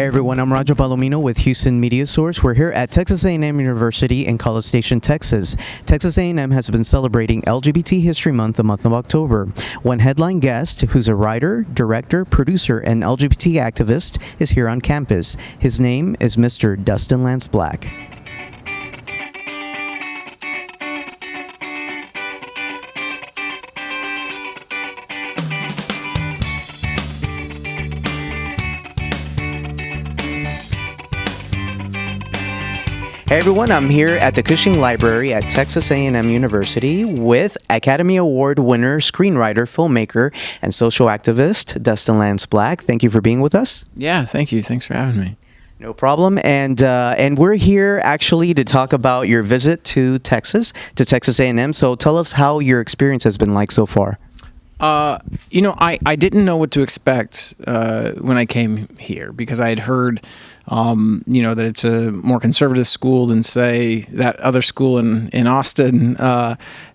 Hey everyone, I'm Roger Palomino with Houston Media Source. We're here at Texas A&M University in College Station, Texas. Texas A&M has been celebrating LGBT History Month the month of October. One headline guest, who's a writer, director, producer, and LGBT activist, is here on campus. His name is Mr. Dustin Lance Black. Hey everyone, I'm here at the Cushing Library at Texas A&M University with Academy Award winner, screenwriter, filmmaker, and social activist, Dustin Lance Black. Thank you for being with us. Yeah, thank you. Thanks for having me. No problem. And we're here actually to talk about your visit to Texas A&M. So tell us how your experience has been like so far. I didn't know what to expect when I came here because I had heard that it's a more conservative school than, say, that other school in Austin,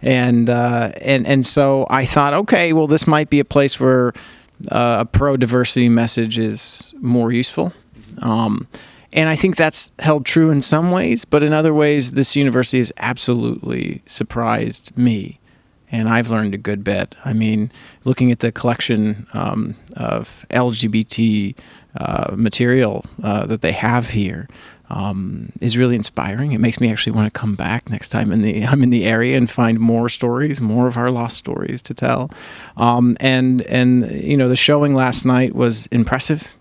and so I thought, okay, well, this might be a place where a pro-diversity message is more useful, and I think that's held true in some ways, but in other ways, this university has absolutely surprised me. And I've learned a good bit. I mean, looking at the collection of LGBT material that they have here is really inspiring. It makes me actually want to come back next time I'm in the area and find more stories, more of our lost stories to tell. The showing last night was impressive.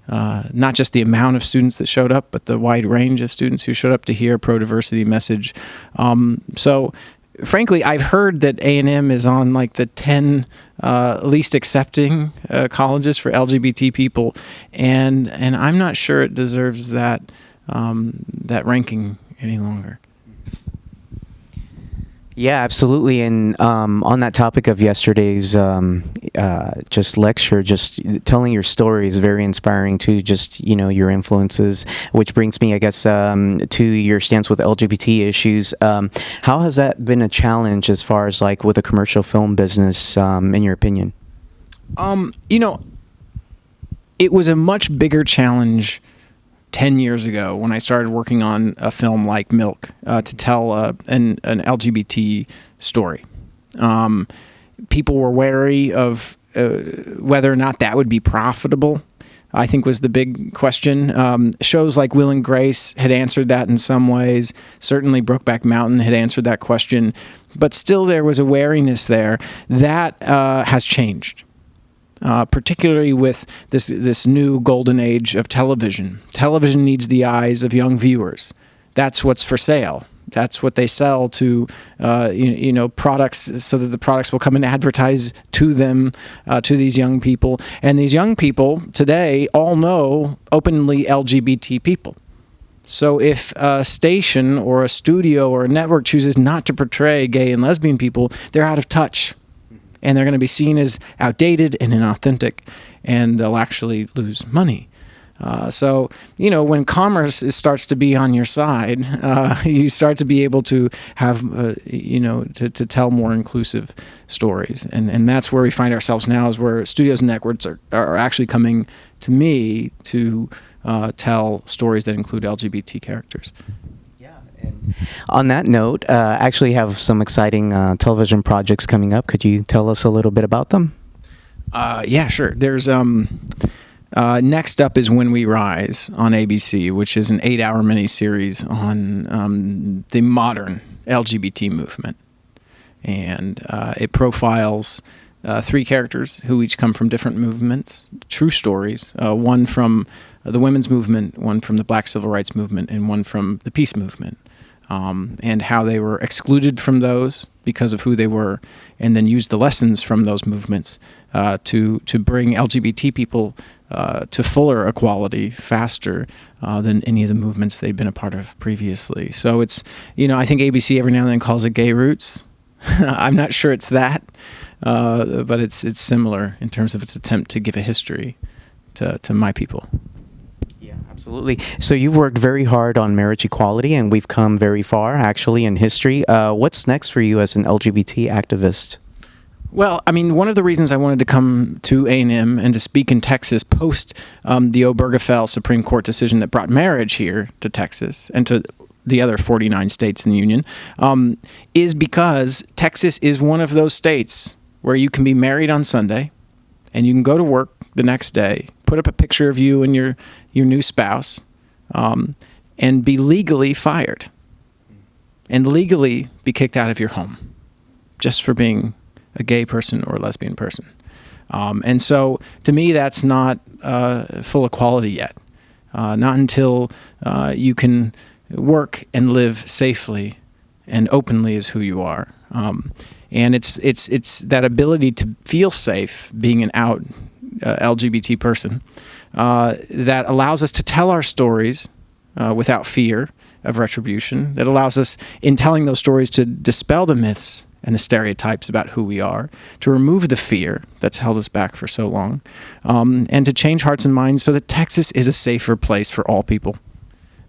Not just the amount of students that showed up, but the wide range of students who showed up to hear a pro-diversity message. Frankly, I've heard that A&M is on like the 10 least accepting colleges for LGBT people, and I'm not sure it deserves that ranking any longer. Yeah, absolutely. And on that topic of yesterday's just lecture, just telling your story is very inspiring too. Just, your influences, which brings me, I guess, to your stance with LGBT issues. How has that been a challenge as far as like with a commercial film business, in your opinion? It was a much bigger challenge 10 years ago when I started working on a film like Milk to tell an LGBT story. People were wary of whether or not that would be profitable, I think was the big question. Shows like Will and Grace had answered that in some ways. Certainly Brokeback Mountain had answered that question. But still there was a wariness there. That has changed. Particularly with this new golden age of television. Television needs the eyes of young viewers. That's what's for sale. That's what they sell to, products, so that the products will come and advertise to them, to these young people. And these young people today all know openly LGBT people. So if a station or a studio or a network chooses not to portray gay and lesbian people, they're out of touch. And they're going to be seen as outdated and inauthentic, and they'll actually lose money. When commerce starts to be on your side, you start to be able to have, to tell more inclusive stories. And that's where we find ourselves now, is where studios and networks are actually coming to me to tell stories that include LGBT characters. And on that note, actually have some exciting television projects coming up. Could you tell us a little bit about them? Yeah, sure. There's next up is When We Rise on ABC, which is an 8-hour miniseries on the modern LGBT movement, and it profiles 3 characters who each come from different movements, true stories. One from the women's movement, one from the Black Civil Rights movement, and one from the peace movement. And how they were excluded from those because of who they were, and then used the lessons from those movements to bring LGBT people to fuller equality faster than any of the movements they'd been a part of previously. So it's, I think ABC every now and then calls it Gay Roots. I'm not sure it's that, but it's similar in terms of its attempt to give a history to my people. Absolutely. So you've worked very hard on marriage equality, and we've come very far, actually, in history. What's next for you as an LGBT activist? Well, I mean, one of the reasons I wanted to come to A&M and to speak in Texas post the Obergefell Supreme Court decision that brought marriage here to Texas and to the other 49 states in the Union is because Texas is one of those states where you can be married on Sunday and you can go to work the next day, put up a picture of you and your new spouse, and be legally fired and legally be kicked out of your home just for being a gay person or a lesbian person. And so to me, that's not full equality yet. Not until you can work and live safely and openly as who you are. And it's that ability to feel safe being an out LGBT person that allows us to tell our stories without fear of retribution, that allows us, in telling those stories, to dispel the myths and the stereotypes about who we are, to remove the fear that's held us back for so long, and to change hearts and minds so that Texas is a safer place for all people.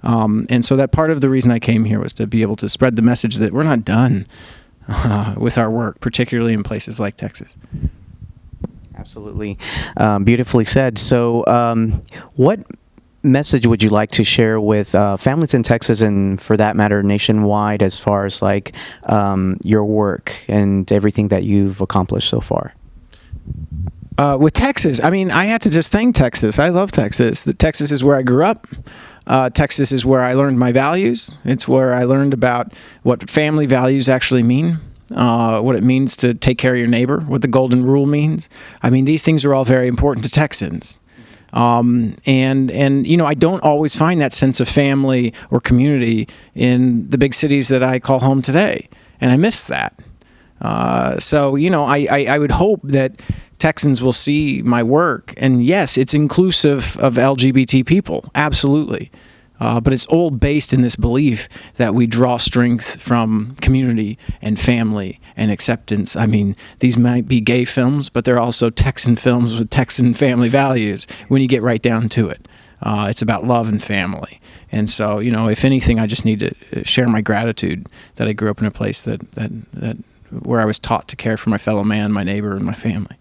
And so that part of the reason I came here was to be able to spread the message that we're not done with our work, particularly in places like Texas. Absolutely. Beautifully said. So what message would you like to share with families in Texas and, for that matter, nationwide, as far as like your work and everything that you've accomplished so far? With Texas, I mean, I had to just thank Texas. I love Texas. Texas is where I grew up. Texas is where I learned my values. It's where I learned about what family values actually mean, what it means to take care of your neighbor, what the golden rule means. I mean, these things are all very important to Texans. And you know, I don't always find that sense of family or community in the big cities that I call home today, and I miss that. So, you know, I would hope that Texans will see my work, and yes, it's inclusive of LGBT people, absolutely. But it's all based in this belief that we draw strength from community and family and acceptance. I mean, these might be gay films, but they're also Texan films with Texan family values when you get right down to it. It's about love and family. And so, you know, if anything, I just need to share my gratitude that I grew up in a place that where I was taught to care for my fellow man, my neighbor, and my family.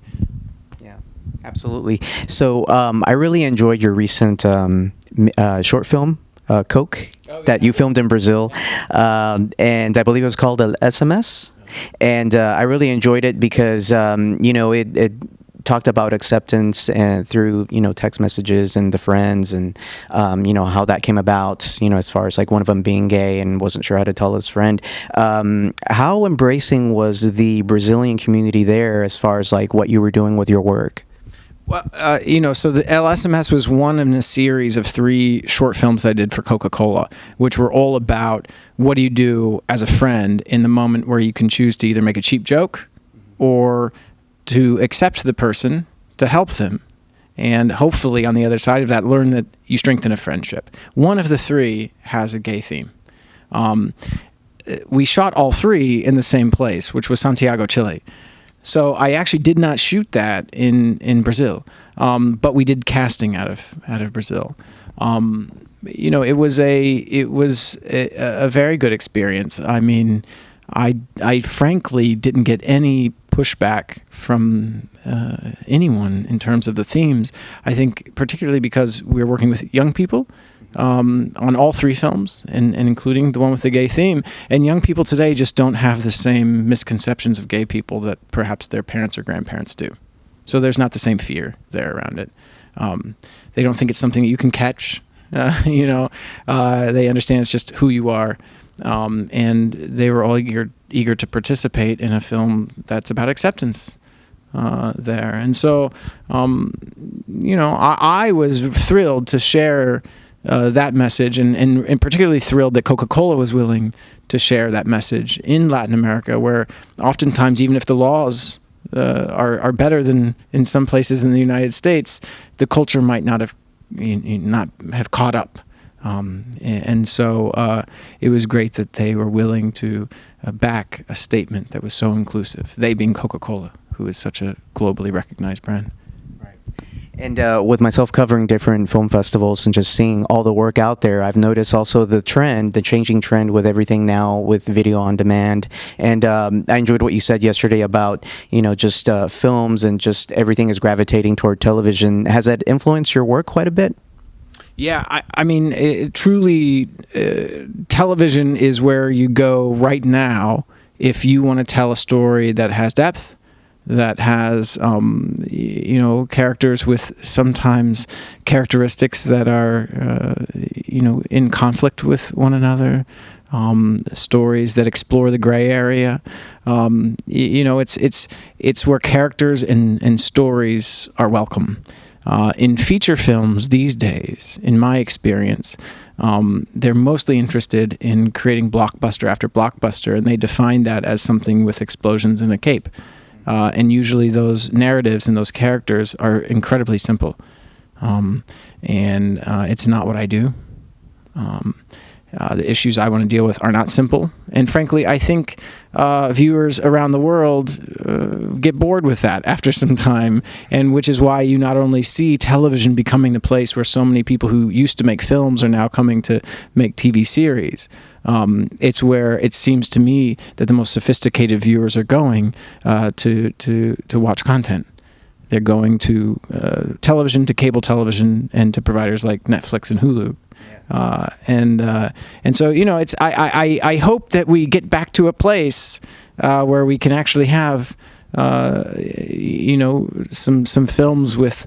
Absolutely. So I really enjoyed your recent short film, Coke, that you filmed in Brazil. And I believe it was called SMS. And I really enjoyed it because, you know, it talked about acceptance and through, you know, text messages and the friends and, you know, how that came about, you know, as far as like one of them being gay and wasn't sure how to tell his friend. How embracing was the Brazilian community there as far as like what you were doing with your work? Well, you know, so the LSMS was one in a series of 3 short films that I did for Coca-Cola, which were all about what do you do as a friend in the moment where you can choose to either make a cheap joke or to accept the person, to help them, and hopefully on the other side of that, learn that you strengthen a friendship. One of the 3 has a gay theme. We shot all 3 in the same place, which was Santiago, Chile. So I actually did not shoot that in Brazil, but we did casting out of Brazil. You know, it was a very good experience. I mean, I frankly didn't get any pushback from anyone in terms of the themes. I think particularly because we were working with young people on all 3 films, and including the one with the gay theme. And young people today just don't have the same misconceptions of gay people that perhaps their parents or grandparents do. So there's not the same fear there around it. They don't think it's something that you can catch. You know, they understand it's just who you are. And they were all eager to participate in a film that's about acceptance there. And so, you know, I was thrilled to share that message, and particularly thrilled that Coca-Cola was willing to share that message in Latin America, where oftentimes, even if the laws are better than in some places in the United States, the culture might not have caught up. And so it was great that they were willing to back a statement that was so inclusive, they being Coca-Cola, who is such a globally recognized brand. And with myself covering different film festivals and just seeing all the work out there, I've noticed also the trend, the changing trend with everything now with video on demand. And I enjoyed what you said yesterday about, just films and just everything is gravitating toward television. Has that influenced your work quite a bit? Yeah, I mean, truly, television is where you go right now if you want to tell a story that has depth, that has, characters with sometimes characteristics that are, in conflict with one another, stories that explore the gray area. It's where characters and stories are welcome. In feature films these days, in my experience, they're mostly interested in creating blockbuster after blockbuster, and they define that as something with explosions and a cape. And usually those narratives and those characters are incredibly simple. And it's not what I do. The issues I want to deal with are not simple. And frankly, I think viewers around the world get bored with that after some time, and which is why you not only see television becoming the place where so many people who used to make films are now coming to make TV series. It's where it seems to me that the most sophisticated viewers are going to watch content. They're going to television, to cable television, and to providers like Netflix and Hulu. And so it's I hope that we get back to a place where we can actually have some films with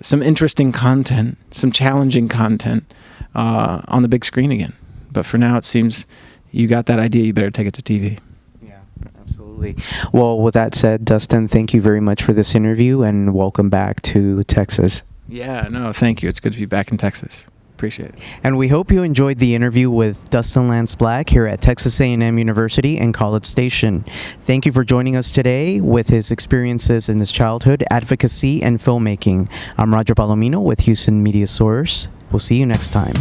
some interesting content, some challenging content on the big screen again. But for now, it seems you got that idea. You better take it to TV. Yeah, absolutely. Well, with that said, Dustin, thank you very much for this interview, and welcome back to Texas. Yeah, no, thank you. It's good to be back in Texas. Appreciate it. And we hope you enjoyed the interview with Dustin Lance Black here at Texas A&M University in College Station. Thank you for joining us today with his experiences in his childhood, advocacy, and filmmaking. I'm Roger Palomino with Houston Media Source. We'll see you next time.